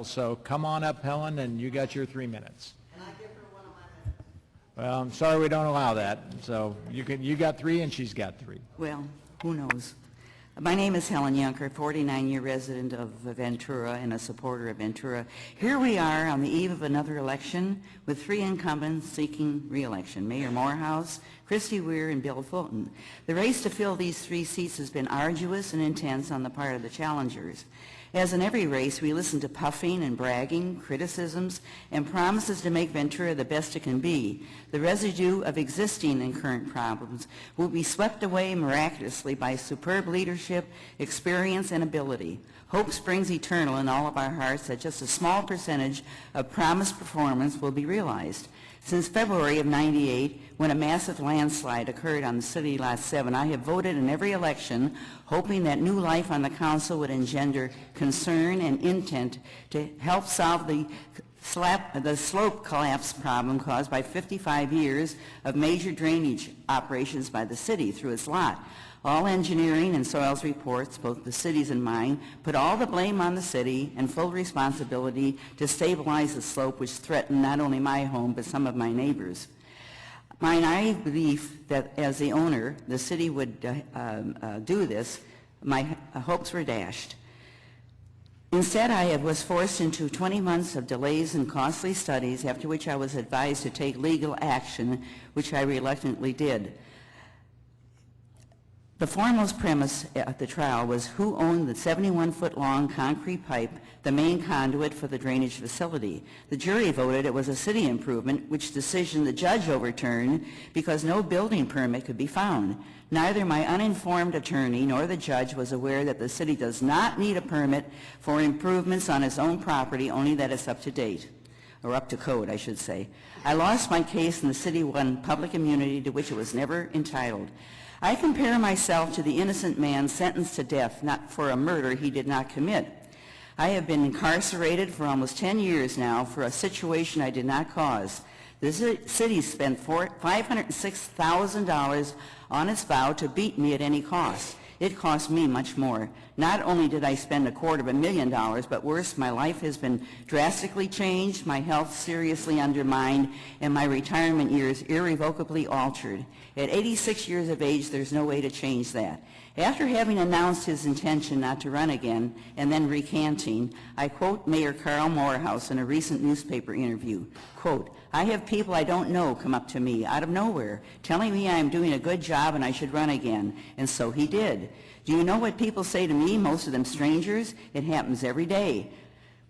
So come on up, Helen, and you got your 3 minutes. And I give her one of my minutes. Well, I'm sorry we don't allow that. So you got 3 and she's got 3. Well, who knows? My name is Helen Yunker, 49-year resident of Ventura and a supporter of Ventura. Here we are on the eve of another election with 3 incumbents seeking re-election: Mayor Morehouse, Christy Weir, and Bill Fulton. The race to fill these 3 seats has been arduous and intense on the part of the challengers. As in every race, we listen to puffing and bragging, criticisms, and promises to make Ventura the best it can be. The residue of existing and current problems will be swept away miraculously by superb leadership, experience, and ability. Hope springs eternal in all of our hearts that just a small percentage of promised performance will be realized. Since February of '98, when a massive landslide occurred on the city Lot 7, I have voted in every election hoping that new life on the council would engender concern and intent to help solve the slope collapse problem caused by 55 years of major drainage operations by the city through its lot. All engineering and soils reports, both the city's and mine, put all the blame on the city and full responsibility to stabilize the slope, which threatened not only my home but some of my neighbors. My naive belief that as the owner, the city would do this, my hopes were dashed. Instead, I was forced into 20 months of delays and costly studies, after which I was advised to take legal action, which I reluctantly did. The foremost premise at the trial was who owned the 71-foot-long concrete pipe, the main conduit for the drainage facility. The jury voted it was a city improvement, which decision the judge overturned because no building permit could be found. Neither my uninformed attorney nor the judge was aware that the city does not need a permit for improvements on its own property, only that it's up to date, or up to code, I should say. I lost my case and the city won public immunity to which it was never entitled. I compare myself to the innocent man sentenced to death, not for a murder he did not commit. I have been incarcerated for almost 10 years now for a situation I did not cause. The city spent $506,000 on its vow to beat me at any cost. It cost me much more. Not only did I spend $250,000, but worse, my life has been drastically changed, my health seriously undermined, and my retirement years irrevocably altered. At 86 years of age, there's no way to change that. After having announced his intention not to run again and then recanting, I quote Mayor Carl Morehouse in a recent newspaper interview, quote, "I have people I don't know come up to me out of nowhere telling me I am doing a good job and I should run again," and so he did. Do you know what people say to me, most of them strangers? It happens every day.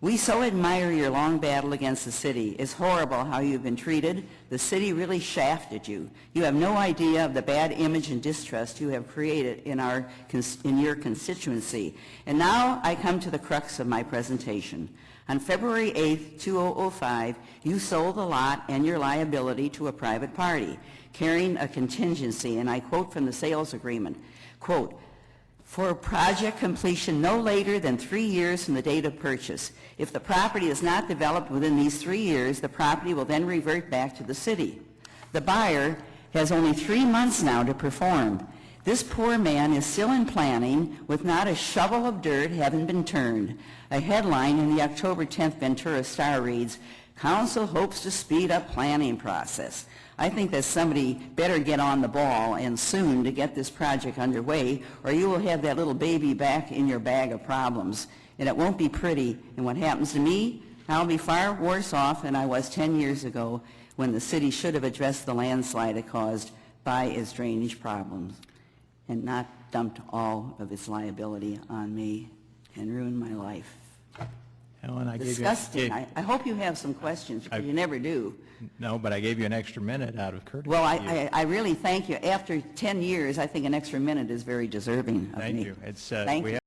"We so admire your long battle against the city. It's horrible how you've been treated. The city really shafted you. You have no idea of the bad image and distrust you have created in your constituency." And now I come to the crux of my presentation. On February 8, 2005, you sold the lot and your liability to a private party, carrying a contingency, and I quote from the sales agreement, quote, "For project completion no later than 3 years from the date of purchase. If the property is not developed within these 3 years, the property will then revert back to the city. The buyer has only 3 months now to perform. This poor man is still in planning with not a shovel of dirt having been turned." A headline in the October 10th Ventura Star reads, "Council hopes to speed up planning process." I think that somebody better get on the ball and soon to get this project underway, or you will have that little baby back in your bag of problems. And it won't be pretty. And what happens to me, I'll be far worse off than I was 10 years ago when the city should have addressed the landslide it caused by its drainage problems and not dumped all of its liability on me and ruined my life. Helen, I Disgusting. I hope you have some questions, because you never do. No, but I gave you an extra minute out of courtesy. Well, I really thank you. After 10 years, I think an extra minute is very deserving of me. Thank you. Thank you.